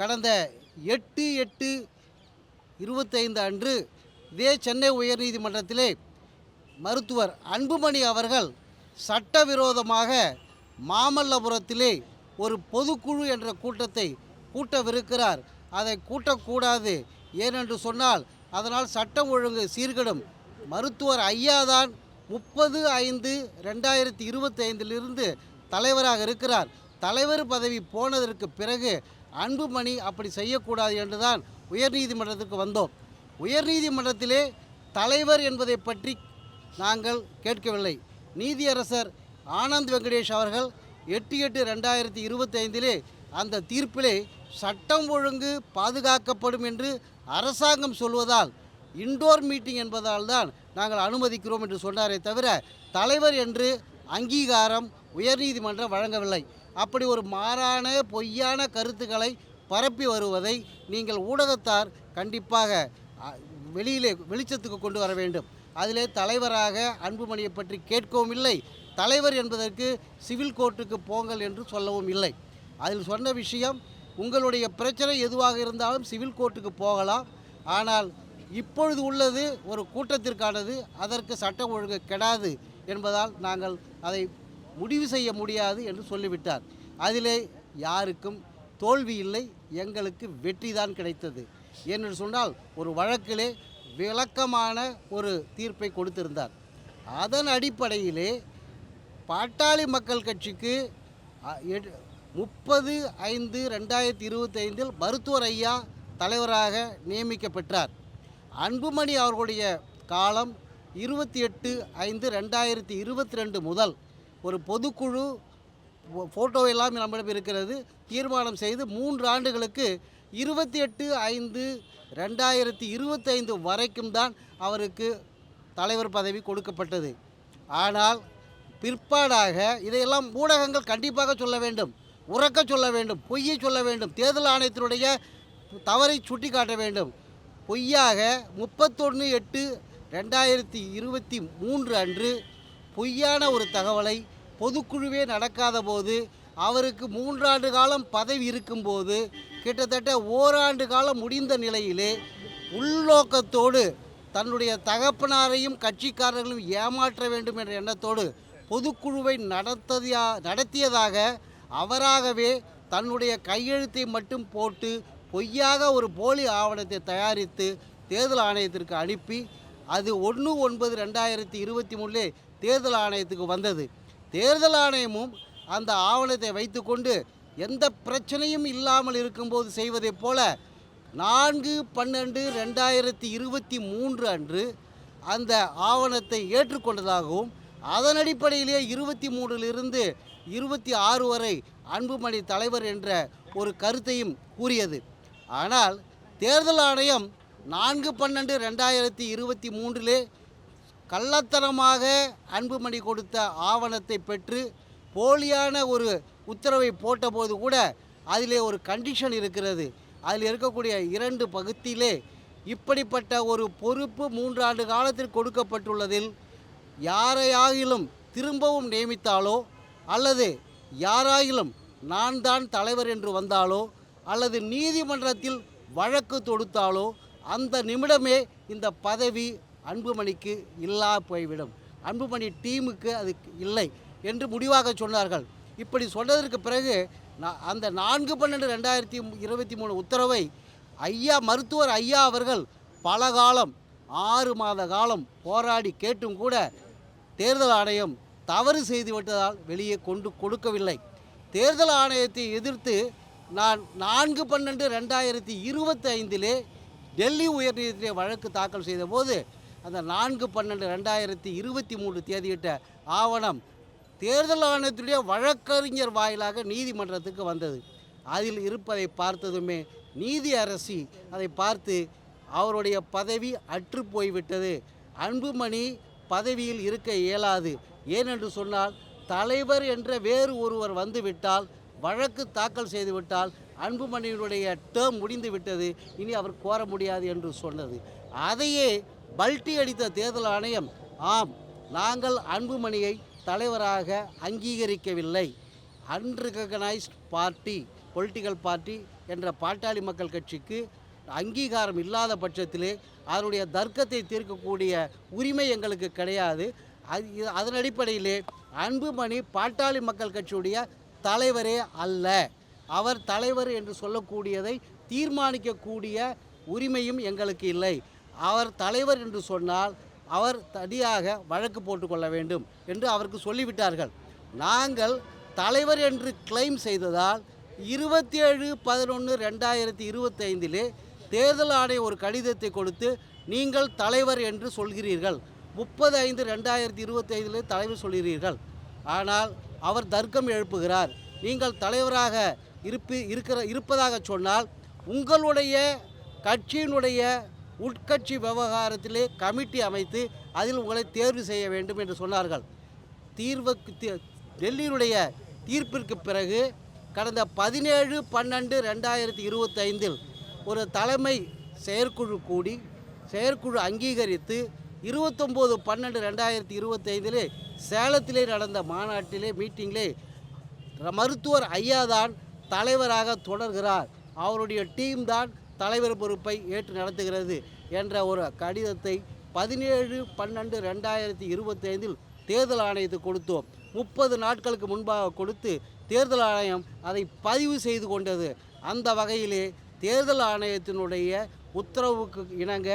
கடந்த 8/8/25 அன்று இதே சென்னை உயர்நீதிமன்றத்திலே மருத்துவர் அன்புமணி அவர்கள் சட்டவிரோதமாக மாமல்லபுரத்திலே ஒரு பொதுக்குழு என்ற கூட்டத்தை கூட்டவிருக்கிறார். அதை கூட்டக்கூடாது, ஏனென்று சொன்னால் அதனால் சட்டம் ஒழுங்கு சீர்கெடும். மருத்துவர் ஐயாதான் 30/5/2025 தலைவராக இருக்கிறார். தலைவர் பதவி போனதற்கு பிறகு அன்புமணி அப்படி செய்யக்கூடாது என்றுதான் உயர்நீதிமன்றத்திற்கு வந்தோம். உயர்நீதிமன்றத்திலே தலைவர் என்பதை பற்றி நாங்கள் கேட்கவில்லை. நீதியரசர் ஆனந்த் வெங்கடேஷ் அவர்கள் 8/8/2025 அந்த தீர்ப்பிலே சட்டம் ஒழுங்கு பாதுகாக்கப்படும் என்று அரசாங்கம் சொல்வதால் இண்டோர் மீட்டிங் என்பதால் தான் நாங்கள் அனுமதிக்கிறோம் என்று சொன்னாரே தவிர தலைவர் என்று அங்கீகாரம் உயர்நீதிமன்றம் வழங்கவில்லை. அப்படி ஒரு மாறான பொய்யான கருத்துக்களை பரப்பி வருவதை நீங்கள் ஊடகத்தார் கண்டிப்பாக வெளிச்சத்துக்கு கொண்டு வர வேண்டும். அதிலே தலைவராக அன்புமணியை பற்றி கேட்கவும் இல்லை, தலைவர் என்பதற்கு சிவில் கோர்ட்டுக்கு போங்கள் என்று சொல்லவும் இல்லை. அதில் சொன்ன விஷயம், உங்களுடைய பிரச்சனை எதுவாக இருந்தாலும் சிவில் கோர்ட்டுக்கு போகலாம், ஆனால் இப்பொழுது உள்ளது ஒரு கூட்டத்திற்கானது, அதற்கு சட்டம் ஒழுங்கு கெடாது என்பதால் நாங்கள் அதை முடிவு செய்ய முடியாது என்று சொல்லிவிட்டார். அதிலே யாருக்கும் தோல்வி இல்லை, எங்களுக்கு வெற்றி தான் கிடைத்தது. என்று சொன்னால் ஒரு வழக்கிலே விளக்கமான ஒரு தீர்ப்பை கொடுத்திருந்தார். அதன் அடிப்படையிலே பாட்டாளி மக்கள் கட்சிக்கு 30/5/2025 மருத்துவர் ஐயா தலைவராக நியமிக்கப்பட்டார். அன்புமணி அவர்களுடைய காலம் 28/5/2022 முதல் ஒரு பொதுக்குழு ஃபோட்டோ எல்லாம் நம்மிடம் இருக்கிறது, தீர்மானம் செய்து 3 ஆண்டுகளுக்கு 28/5/2025 வரைக்கும் தான் அவருக்கு தலைவர் பதவி கொடுக்கப்பட்டது. ஆனால் பிற்பாடாக இதையெல்லாம் ஊடகங்கள் கண்டிப்பாக சொல்ல வேண்டும், உறக்க சொல்ல வேண்டும், பொய்யை சொல்ல வேண்டும், தேர்தல் ஆணையத்தினுடைய தவறை சுட்டி காட்ட வேண்டும். பொய்யாக 31/8/2023 அன்று பொய்யான ஒரு தகவலை பொதுக்குழுவே நடக்காத போது அவருக்கு 3 ஆண்டு காலம் பதவி இருக்கும்போது கிட்டத்தட்ட ஓராண்டு காலம் முடிந்த நிலையிலே உள்நோக்கத்தோடு தன்னுடைய தகப்பனாரையும் கட்சிக்காரர்களையும் ஏமாற்ற வேண்டும் என்ற எண்ணத்தோடு பொதுக்குழுவை நடத்தியதாக அவராகவே தன்னுடைய கையெழுத்தை மட்டும் போட்டு பொய்யாக ஒரு போலி ஆவணத்தை தயாரித்து தேர்தல் ஆணையத்திற்கு அனுப்பி அது 1/9/2023 தேர்தல் ஆணையத்துக்கு வந்தது. தேர்தல் ஆணையமும் அந்த ஆவணத்தை வைத்துக்கொண்டு எந்த பிரச்சனையும் இல்லாமல் இருக்கும்போது செய்வதைப் போல 4/12/2023 அன்று அந்த ஆவணத்தை ஏற்றுக்கொண்டதாகவும் அதன் அடிப்படையிலே 23 26 வரை அன்புமணி தலைவர் என்ற ஒரு கருத்தையும் கூறியது. ஆனால் தேர்தல் ஆணையம் 4/12/2023 கள்ளத்தனமாக அன்புமணி கொடுத்த ஆவணத்தை பெற்று போலியான ஒரு உத்தரவை போட்டபோது கூட அதிலே ஒரு கண்டிஷன் இருக்கிறது. அதில் இருக்கக்கூடிய 2 பகுதியிலே இப்படிப்பட்ட ஒரு பொறுப்பு 3 ஆண்டு காலத்தில் கொடுக்கப்பட்டுள்ளதில் யாரையாகிலும் திரும்பவும் நியமித்தாலோ அல்லது யாராயிலும் நான் தான் தலைவர் என்று வந்தாலோ அல்லது நீதிமன்றத்தில் வழக்கு தொடுத்தாலோ அந்த நிமிடமே இந்த பதவி அன்புமணிக்கு இல்லா போய்விடும், அன்புமணி டீமுக்கு அது இல்லை என்று முடிவாக சொன்னார்கள். இப்படி சொன்னதற்கு பிறகு அந்த 4/12/2023 உத்தரவை மருத்துவர் ஐயா அவர்கள் பல காலம் 6 மாத காலம் போராடி கேட்டும் கூட தேர்தல் ஆணையம் தவறு செய்துவிட்டதால் வெளியே கொடுக்கவில்லை. தேர்தல் ஆணையத்தை எதிர்த்து நான் 4/12/2025 டெல்லி உயர்நீதிமன்றத்திலே வழக்கு தாக்கல் செய்தபோது அந்த 4/12/2023 தேதியிட்ட ஆவணம் தேர்தல் ஆணையத்துடைய வழக்கறிஞர் வாயிலாக நீதிமன்றத்துக்கு வந்தது. அதில் இருப்பதை பார்த்ததுமே நீதி அரசி அதை பார்த்து அவருடைய பதவி அற்று போய்விட்டது, அன்புமணி பதவியில் இருக்க இயலாது, ஏனென்று சொன்னால் தலைவர் என்ற வேறு ஒருவர் வந்துவிட்டால் வழக்கு தாக்கல் செய்துவிட்டால் அன்புமணியினுடைய டேர்ம் முடிந்து விட்டது, இனி அவர் கோர முடியாது என்று சொன்னது. அதையே பல்ட்டி அடித்த தேர்தல் ஆணையம், ஆம் நாங்கள் அன்புமணியை தலைவராக அங்கீகரிக்கவில்லை, அன்ரெகனைஸ்ட் பார்ட்டி பொலிட்டிக்கல் பார்ட்டி என்ற பாட்டாளி மக்கள் கட்சிக்கு அங்கீகாரம் இல்லாத பட்சத்திலே அதனுடைய தர்க்கத்தை தீர்க்கக்கூடிய உரிமை எங்களுக்கு கிடையாது. அதன் அடிப்படையிலே அன்புமணி பாட்டாளி மக்கள் கட்சியுடைய தலைவரே அல்ல. அவர் தலைவர் என்று சொல்லக்கூடியதை தீர்மானிக்கக்கூடிய உரிமையும் எங்களுக்கு இல்லை. அவர் தலைவர் என்று சொன்னால் அவர் தனியாக வழக்கு போட்டுக்கொள்ள வேண்டும் என்று அவருக்கு சொல்லிவிட்டார்கள். நாங்கள் தலைவர் என்று கிளைம் செய்ததால் 27/11/2025 தேர்தல் ஆணையம் ஒரு கடிதத்தை கொடுத்து நீங்கள் தலைவர் என்று சொல்கிறீர்கள், 30/5/2025 தலைவர் சொல்கிறீர்கள். ஆனால் அவர் தர்க்கம் எழுப்புகிறார். நீங்கள் தலைவராக இருப்பதாக சொன்னால் உங்களுடைய கட்சியினுடைய உட்கட்சி விவகாரத்திலே கமிட்டி அமைத்து அதில் உங்களை தேர்வு செய்ய வேண்டும் என்று சொன்னார்கள். டெல்லியினுடைய தீர்ப்பிற்கு பிறகு கடந்த 17/12/2025 ஒரு தலைமை செயற்குழு கூடி செயற்குழு அங்கீகரித்து 29/12/2025 சேலத்திலே நடந்த மாநாட்டிலே மீட்டிங்கிலே மருத்துவர் ஐயா தான் தலைவராக தொடர்கிறார், அவருடைய டீம் தான் தலைவர் பொறுப்பை ஏற்று நடத்துகிறது என்ற ஒரு கடிதத்தை 17/12/2025 தேர்தல் ஆணையத்துக்கு கொடுத்தோம். 30 நாட்களுக்கு முன்பாக கொடுத்து தேர்தல் ஆணையம் அதை பதிவு செய்து கொண்டது. அந்த வகையிலே தேர்தல் ஆணையத்தினுடைய உத்தரவுக்கு இணங்க,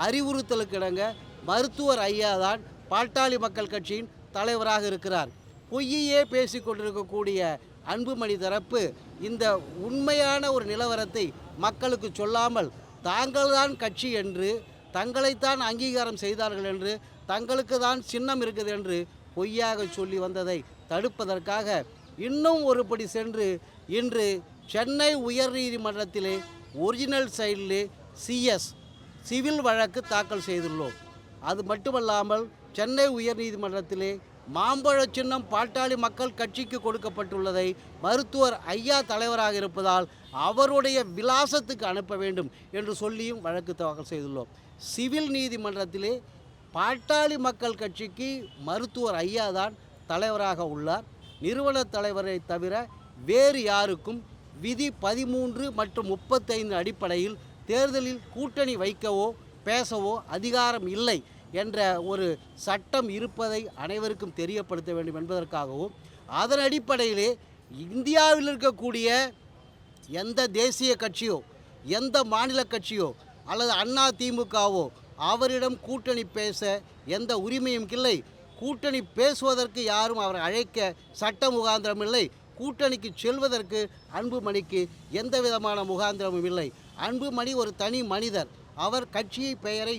அறிவுறுத்தலுக்கு இணங்க மருத்துவர் ஐயா தான் பாட்டாளி மக்கள் கட்சியின் தலைவராக இருக்கிறார். பொய்யே பேசி கொண்டிருக்கக்கூடிய அன்புமணி தரப்பு இந்த உண்மையான ஒரு நிலவரத்தை மக்களுக்கு சொல்லாமல் தாங்கள்தான் கட்சி என்று, தங்களைத்தான் அங்கீகாரம் செய்தார்கள் என்று, தங்களுக்கு தான் சின்னம் இருக்குது என்று பொய்யாக சொல்லி வந்ததை தடுப்பதற்காக இன்னும் ஒருபடி சென்று இன்று சென்னை உயர்நீதிமன்றத்திலே ஒரிஜினல் சைடிலே சிவில் வழக்கு தாக்கல் செய்துள்ளோம். அது மட்டுமல்லாமல் சென்னை உயர்நீதிமன்றத்திலே மாம்பழ சின்னம் பாட்டாளி மக்கள் கட்சிக்கு கொடுக்கப்பட்டுள்ளதை மருத்துவர் ஐயா தலைவராக இருப்பதால் அவருடைய விலாசத்துக்கு அனுப்ப வேண்டும் என்று சொல்லியும் வழக்கு தாக்கல் செய்துள்ளோம். சிவில் நீதிமன்றத்திலே பாட்டாளி மக்கள் கட்சிக்கு மருத்துவர் ஐயா தான் தலைவராக உள்ளார். நிறுவன தலைவரை தவிர வேறு யாருக்கும் விதி 13 மற்றும் 35 அடிப்படையில் தேர்தலில் கூட்டணி வைக்கவோ பேசவோ அதிகாரம் இல்லை என்ற ஒரு சட்டம் இருப்பதை அனைவருக்கும் தெரியப்படுத்த வேண்டும் என்பதற்காகவும், அதன் அடிப்படையிலே இந்தியாவில் இருக்கக்கூடிய எந்த தேசிய கட்சியோ எந்த மாநில கட்சியோ அல்லது அண்ணா திமுகவோ அவரிடம் கூட்டணி பேச எந்த உரிமையும் இல்லை. கூட்டணி பேசுவதற்கு யாரும் அவரை அழைக்க சட்ட முகாந்திரம் இல்லை. கூட்டணிக்கு செல்வதற்கு அன்புமணிக்கு எந்த விதமான முகாந்திரமும் இல்லை. அன்புமணி ஒரு தனி மனிதர். அவர் கட்சியை பெயரை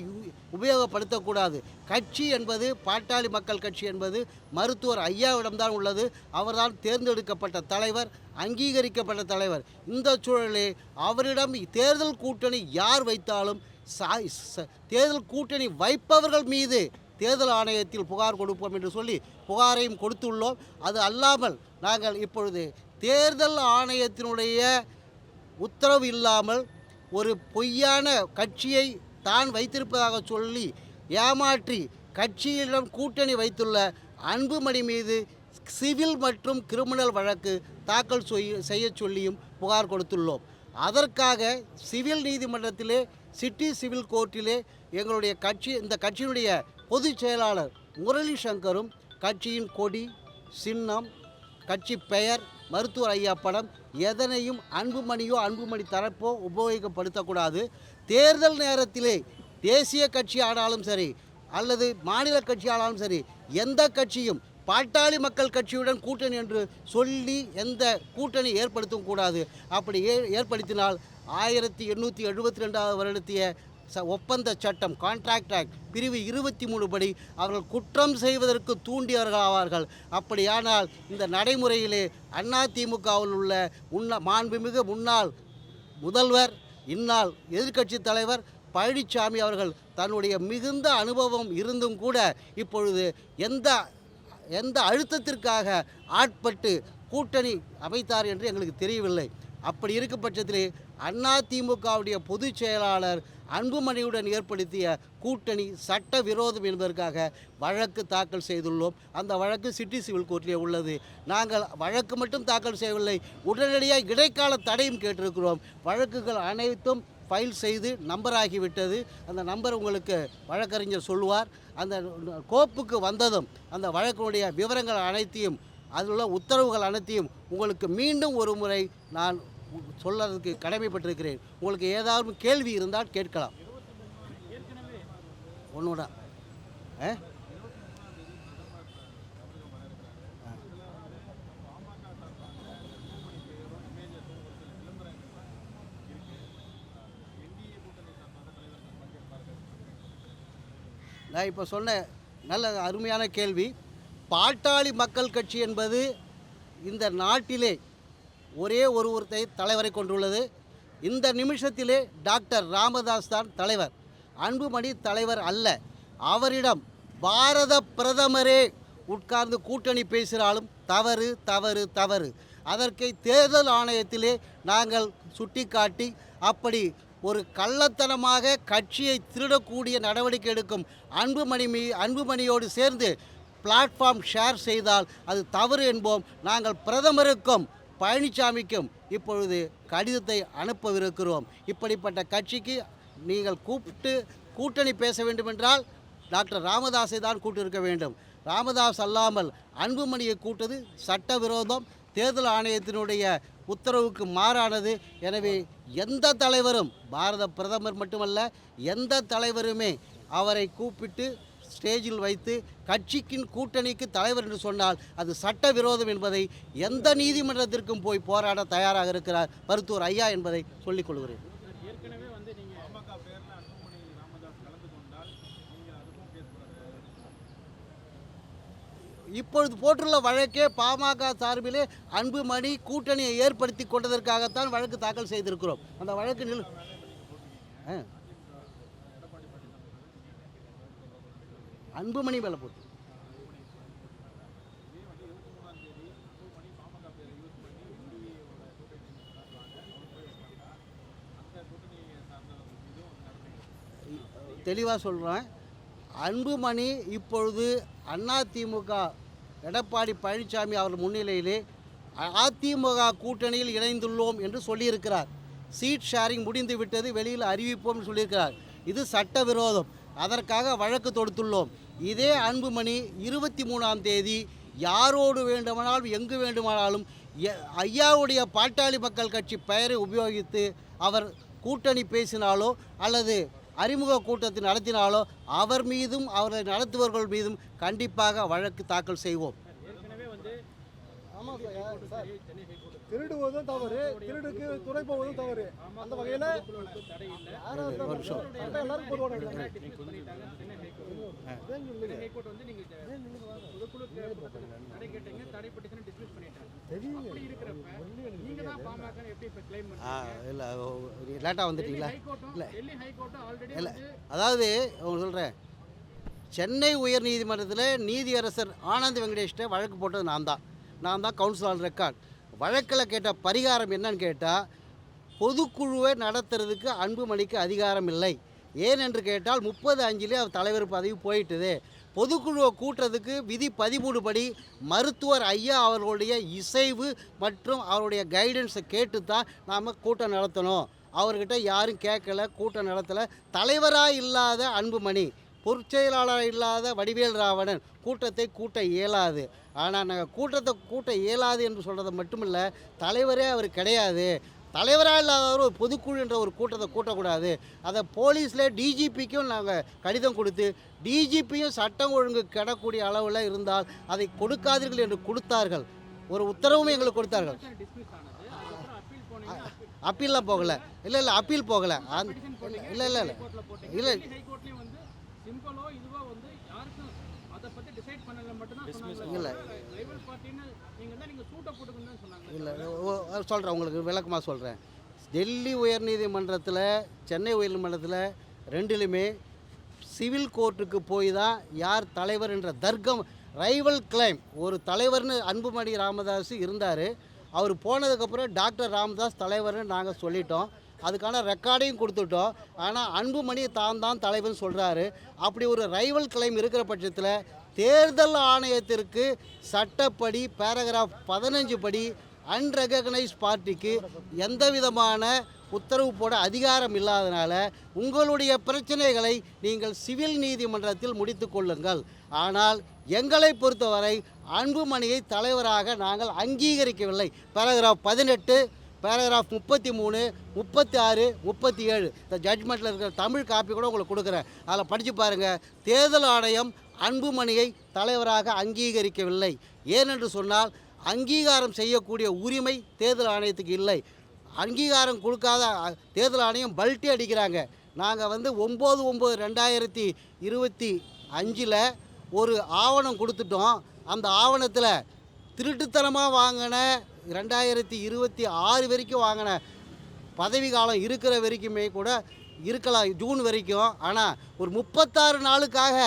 உபயோகப்படுத்தக்கூடாது. கட்சி என்பது பாட்டாளி மக்கள் கட்சி என்பது மருத்துவர் ஐயாவிடம்தான் உள்ளது. அவர்தான் தேர்ந்தெடுக்கப்பட்ட தலைவர், அங்கீகரிக்கப்பட்ட தலைவர். இந்த சூழலிலே அவரிடம் தேர்தல் கூட்டணி யார் வைத்தாலும் தேர்தல் கூட்டணி வைப்பவர்கள் மீது தேர்தல் ஆணையத்தில் புகார் கொடுப்போம் என்று சொல்லி புகாரையும் கொடுத்துள்ளோம். அது அல்லாமல் நாங்கள் இப்பொழுது தேர்தல் ஆணையத்தினுடைய உத்தரவு இல்லாமல் ஒரு பொய்யான கட்சியை தான் வைத்திருப்பதாக சொல்லி ஏமாற்றி கட்சியிடம் கூட்டணி வைத்துள்ள அன்புமணி மீது சிவில் மற்றும் கிரிமினல் வழக்கு தாக்கல் செய்ய சொல்லியும் புகார் கொடுத்துள்ளோம். அதற்காக சிவில் நீதிமன்றத்திலே சிட்டி சிவில் கோர்ட்டிலே எங்களுடைய இந்த கட்சியினுடைய பொதுச் செயலாளர் முரளி சங்கரும் கட்சியின் கொடி, சின்னம், கட்சி பெயர், மருத்துவர் ஐயா படம் எதனையும் அன்புமணியோ அன்புமணி தரப்போ உபயோகப்படுத்தக்கூடாது. தேர்தல் நேரத்திலே தேசிய கட்சி ஆனாலும் சரி அல்லது மாநில கட்சி ஆனாலும் சரி எந்த கட்சியும் பாட்டாளி மக்கள் கட்சியுடன் கூட்டணி என்று சொல்லி எந்த கூட்டணி ஏற்படுத்தவும் கூடாது. அப்படி ஏற்படுத்தினால் 1872 வருடத்திய ஒப்பந்த சட்டம் கான்ட்ராக்ட் ஆக்ட் பிரிவு 23 படி அவர்கள் குற்றம் செய்வதற்கு தூண்டியவர்கள் ஆவார்கள். அப்படியானால் இந்த நடைமுறையிலே அதிமுகவில் உள்ள மாண்புமிகு முன்னாள் முதல்வர், இந்நாள் எதிர்க்கட்சி தலைவர் பழனிசாமி அவர்கள் தன்னுடைய மிகுந்த அனுபவம் இருந்தும் கூட இப்பொழுது எந்த அழுத்தத்திற்காக ஆட்பட்டு கூட்டணி அமைத்தார் என்று எங்களுக்கு தெரியவில்லை. அப்படி இருக்கும் பட்சத்தில் அதிமுகவுடைய பொதுச் செயலாளர் அன்புமணியுடன் ஏற்படுத்திய கூட்டணி சட்ட விரோதம் என்பதற்காக வழக்கு தாக்கல் செய்துள்ளோம். அந்த வழக்கு சிட்டி சிவில் கோர்ட்டிலே உள்ளது. நாங்கள் வழக்கு மட்டும் தாக்கல் செய்யவில்லை, உடனடியாக இடைக்கால தடையும் கேட்டிருக்கிறோம். வழக்குகள் அனைத்தும் ஃபைல் செய்து நம்பராகிவிட்டது. அந்த நம்பர் உங்களுக்கு வழக்கறிஞர் சொல்லுவார். அந்த கோப்புக்கு வந்ததும் அந்த வழக்கினுடைய விவரங்கள் அனைத்தையும், அதில் உள்ள உத்தரவுகள் அனைத்தையும் உங்களுக்கு மீண்டும் ஒரு முறை நான் சொல்றதுக்கு கடமைப்பட்டிருக்கிறேன். உங்களுக்கு ஏதாவது கேள்வி இருந்தால் கேட்கலாம். ஒன்றுடா நான் இப்போ சொன்ன நல்ல அருமையான கேள்வி. பாட்டாளி மக்கள் கட்சி என்பது இந்த நாட்டிலே ஒரே ஒருவரை தலைவரை கொண்டுள்ளது. இந்த நிமிஷத்திலே டாக்டர் ராமதாஸ் தான் தலைவர், அன்புமணி தலைவர் அல்ல. அவரிடம் பாரத பிரதமரே உட்கார்ந்து கூட்டணி பேசினாலும் தவறு தவறு தவறு. அதற்கு தேர்தல் ஆணையத்திலே நாங்கள் சுட்டிக்காட்டி, அப்படி ஒரு கள்ளத்தனமாக கட்சியை திருடக்கூடிய நடவடிக்கை எடுக்கும் அன்புமணியோடு சேர்ந்து பிளாட்ஃபார்ம் ஷேர் செய்தால் அது தவறு என்போம். நாங்கள் பிரதமருக்கும் பழனிசாமிக்கும் இப்பொழுது கடிதத்தை அனுப்பவிருக்கிறோம். இப்படிப்பட்ட கட்சிக்கு நீங்கள் கூப்பிட்டு கூட்டணி பேச வேண்டுமென்றால் டாக்டர் ராமதாஸை தான் கூட்டிருக்க வேண்டும். ராமதாஸ் அல்லாமல் அன்புமணியை கூட்டது சட்டவிரோதம், தேர்தல் ஆணையத்தினுடைய உத்தரவுக்கு மாறானது. எனவே எந்த தலைவரும், பாரத பிரதமர் மட்டுமல்ல, எந்த தலைவருமே அவரை கூப்பிட்டு ஸ்டேஜில் வைத்து கட்சிக்கின் கூட்டணிக்கு தலைவர் என்று சொன்னால் அது சட்டவிரோதம் என்பதை எந்த நீதிமன்றத்திற்கும் போய் போராட தயாராக இருக்கிறார் மருத்துவர் ஐயா என்பதை சொல்லிக் கொள்கிறேன். இப்பொழுது போட்டுள்ள வழக்கே பாமக சார்பிலே அன்புமணி கூட்டணியை ஏற்படுத்தி கொண்டதற்காகத்தான் வழக்கு தாக்கல் செய்திருக்கிறோம். அந்த வழக்கு அன்புமணி மேலே போட்டு தெளிவாக சொல்கிறேன். அன்புமணி இப்பொழுது அதிமுக எடப்பாடி பழனிசாமி அவர் முன்னிலையிலே அதிமுக கூட்டணியில் இணைந்துள்ளோம் என்று சொல்லியிருக்கிறார். சீட் ஷேரிங் முடிந்து விட்டது, வெளியில் அறிவிப்போம் சொல்லியிருக்கிறார். இது சட்டவிரோதம். அதற்காக வழக்கு தொடுத்துள்ளோம். இதே அன்புமணி 23ஆம் தேதி யாரோடு வேண்டுமானாலும் எங்கு வேண்டுமானாலும் ஐயாவுடைய பாட்டாளி மக்கள் கட்சி பெயரை உபயோகித்து அவர் கூட்டணி பேசினாலோ அல்லது அறிமுக கூட்டத்தை நடத்தினாலோ அவர் மீதும் அவரை நடத்துபவர்கள் மீதும் கண்டிப்பாக வழக்கு தாக்கல் செய்வோம். திருடுவதும் தவறு, திருடுக்கு துணை போவதும் தவறு. அந்த வகையில் இல்லை லேட்டாக வந்துட்டீங்களா? இல்லை இல்லை, அதாவது அவங்க சொல்கிறேன், சென்னை உயர் நீதிமன்றத்தில் நீதியரசர் ஆனந்த் வெங்கடேஷ்ட வழக்கு போட்டது நான் தான் கவுன்சில் ஆன் ரெக்கார்ட். வழக்கில் கேட்ட பரிகாரம் என்னன்னு கேட்டால், பொதுக்குழுவை நடத்துறதுக்கு அன்புமணிக்கு அதிகாரம் இல்லை. ஏனென்று கேட்டால் 30/5 அவர் தலைவர் பதவி போயிட்டுது. பொதுக்குழுவை கூட்டுறதுக்கு விதி 13 படி மருத்துவர் ஐயா அவர்களுடைய இசைவு மற்றும் அவருடைய கைடன்ஸை கேட்டு தான் நாம் கூட்டம் நடத்தணும். அவர்கிட்ட யாரும் கேட்கலை, கூட்டம் நடத்தலை. தலைவராக இல்லாத அன்புமணி, பொருட்செயலாளர் இல்லாத வடிவேல் ராவணன் கூட்டத்தை கூட்ட இயலாது. ஆனால் நாங்கள் கூட்டத்தை கூட்ட இயலாது என்று சொல்கிறது மட்டுமில்லை, தலைவரே அவர் கிடையாது. தலைவராக இல்லாதவர் ஒரு பொதுக்குழு என்ற ஒரு கூட்டத்தை கூட்டக்கூடாது. அதை போலீஸில் டிஜிபிக்கும் நாங்கள் கடிதம் கொடுத்து, டிஜிபியும் சட்டம் ஒழுங்கு கிடக்கூடிய அளவில் இருந்தால் அதை கொடுக்காதீர்கள் என்று கொடுத்தார்கள். ஒரு உத்தரவும் எங்களுக்கு கொடுத்தார்கள். அப்பீல்லாம் போகலை. இல்லை அப்பீல் போகலை. இல்லை இல்லை இல்லை இல்லை இல்லை சொல்கிறேன், உங்களுக்கு விளக்கமாக சொல்கிறேன். டெல்லி உயர்நீதிமன்றத்தில், சென்னை உயர்நீதிமன்றத்தில் ரெண்டுலையுமே சிவில் கோர்ட்டுக்கு போய் தான் யார் தலைவர் என்ற தர்க்கம், ரைவல் கிளைம், ஒரு தலைவர்னு அன்புமணி ராமதாஸ் இருந்தார். அவர் போனதுக்கப்புறம் டாக்டர் ராமதாஸ் தலைவர்னு நாங்கள் சொல்லிட்டோம். அதுக்கான ரெக்கார்டையும் கொடுத்துட்டோம். ஆனால் அன்புமணி தான் தலைவர்னு சொல்கிறாரு. அப்படி ஒரு ரைவல் கிளைம் இருக்கிற பட்சத்தில் தேர்தல் ஆணையத்திற்கு சட்டப்படி பேராகிராஃப் 15 படி அன்ரெகக்னைஸ் பார்ட்டிக்கு எந்த விதமான உத்தரவு போட அதிகாரம் இல்லாதனால உங்களுடைய பிரச்சனைகளை நீங்கள் சிவில் நீதிமன்றத்தில் முடித்து கொள்ளுங்கள். ஆனால் எங்களை பொறுத்தவரை அன்புமணியை தலைவராக நாங்கள் அங்கீகரிக்கவில்லை. பேராகிராஃப் 18, பேராகிராஃப் 33, 36, 37 இந்த ஜட்ஜ்மெண்ட்டில் இருக்கிற தமிழ் காப்பி கூட உங்களுக்கு கொடுக்குறேன். அதில் படித்து பாருங்கள். தேர்தல் ஆணையம் அன்புமணியை தலைவராக அங்கீகரிக்கவில்லை. ஏனென்று சொன்னால் அங்கீகாரம் செய்யக்கூடிய உரிமை தேர்தல் ஆணையத்துக்கு இல்லை. அங்கீகாரம் கொடுக்காத தேர்தல் ஆணையம் பல்ட்டி அடிக்கிறாங்க. நாங்கள் 9/9/2025 ஒரு ஆவணம் கொடுத்துட்டோம். அந்த ஆவணத்தில் திருட்டுத்தனமாக வாங்கின 2026 வரைக்கும் வாங்கின பதவி காலம் இருக்கிற வரைக்குமே கூட இருக்கலாம், ஜூன் வரைக்கும். ஆனால் ஒரு 36 நாளுக்காக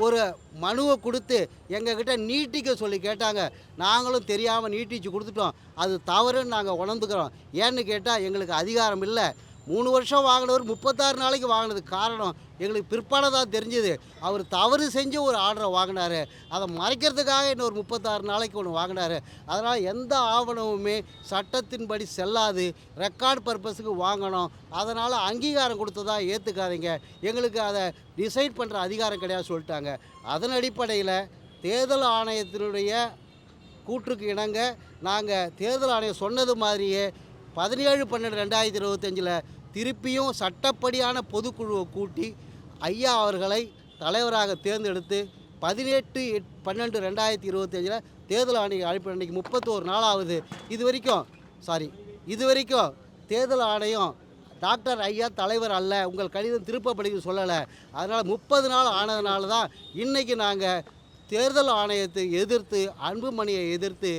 ஒரு மனுவை கொடுத்து எங்ககிட்ட நீட்டிக்க சொல்லி கேட்டாங்க. நாங்களும் தெரியாமல் நீட்டிச்சு கொடுத்துட்டோம். அது தவறுன்னு நாங்கள் உணர்ந்துக்கிறோம். ஏன்னு கேட்டால் எங்களுக்கு அதிகாரம் இல்லை. 3 வருஷம் வாங்கினவர் 36 நாளைக்கு வாங்கினதுக்கு காரணம் எங்களுக்கு பிற்பாடு தான் தெரிஞ்சுது. அவர் தவறு செஞ்சு ஒரு ஆர்டரை வாங்கினார். அதை மறைக்கிறதுக்காக இன்னொரு 36 நாளைக்கு ஒன்று வாங்கினார். அதனால் எந்த ஆவணமுமே சட்டத்தின்படி செல்லாது. ரெக்கார்ட் பர்பஸுக்கு வாங்கணும். அதனால் அங்கீகாரம் கொடுத்ததா ஏற்றுக்காதீங்க. எங்களுக்கு அதை டிசைட் பண்ணுற அதிகாரம் கிடையாது சொல்லிட்டாங்க. அதன் அடிப்படையில் தேர்தல் ஆணையத்தினுடைய கூற்றுக்கு இணங்க நாங்கள் தேர்தல் ஆணையம் சொன்னது மாதிரியே 17/12/2025 திருப்பியும் சட்டப்படியான பொதுக்குழுவை கூட்டி ஐயா அவர்களை தலைவராக தேர்ந்தெடுத்து 18/12/2025 தேர்தல் ஆணையம் அழைப்பு அன்றைக்கி 31 நாளாவது. இது வரைக்கும் தேர்தல் ஆணையம் டாக்டர் ஐயா தலைவர் அல்ல, உங்கள் கடிதம் திருப்பப்படி சொல்லலை. அதனால் 30 நாள் ஆனதுனால தான் இன்றைக்கி நாங்கள் தேர்தல் ஆணையத்தை எதிர்த்து அன்புமணியை எதிர்த்து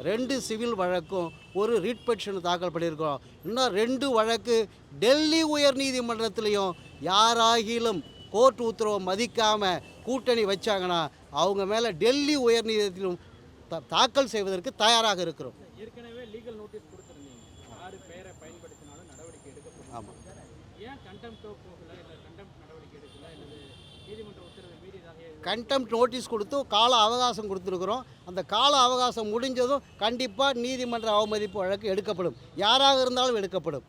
2 சிவில் வழக்கும் ஒரு ரிட் பெட்டிஷன் தாக்கல் பண்ணியிருக்கிறோம். இன்னும் 2 வழக்கு டெல்லி உயர்நீதிமன்றத்திலையும் யாராகிலும் கோர்ட் உத்தரவை மதிக்காமல் கூட்டணி வச்சாங்கன்னா அவங்க மேலே டெல்லி உயர்நீதிமன்றத்திலும் தாக்கல் செய்வதற்கு தயாராக இருக்கிறோம். ஏற்கனவே லீகல் நோட்டீஸ் கொடுத்துருந்தீங்க. யார் பெயரை பயன்படுத்தினாலும் நடவடிக்கை எடுக்கப்படும். ஆமாம். ஏன் கண்டெம்ப்டோ போகல, இல்லை கண்டெம்ப்ட் நடவடிக்கை எடுக்கல, இல்லை நீதிமன்ற உத்தரவை மீறியதாக கண்டெம்ப்ட் நோட்டீஸ் கொடுத்து கால அவகாசம் கொடுத்துருக்குறோம். அந்த கால அவகாசம் முடிஞ்சதும் கண்டிப்பாக நீதிமன்ற அவமதிப்பு வழக்கு எடுக்கப்படும். யாராக இருந்தாலும் எடுக்கப்படும்.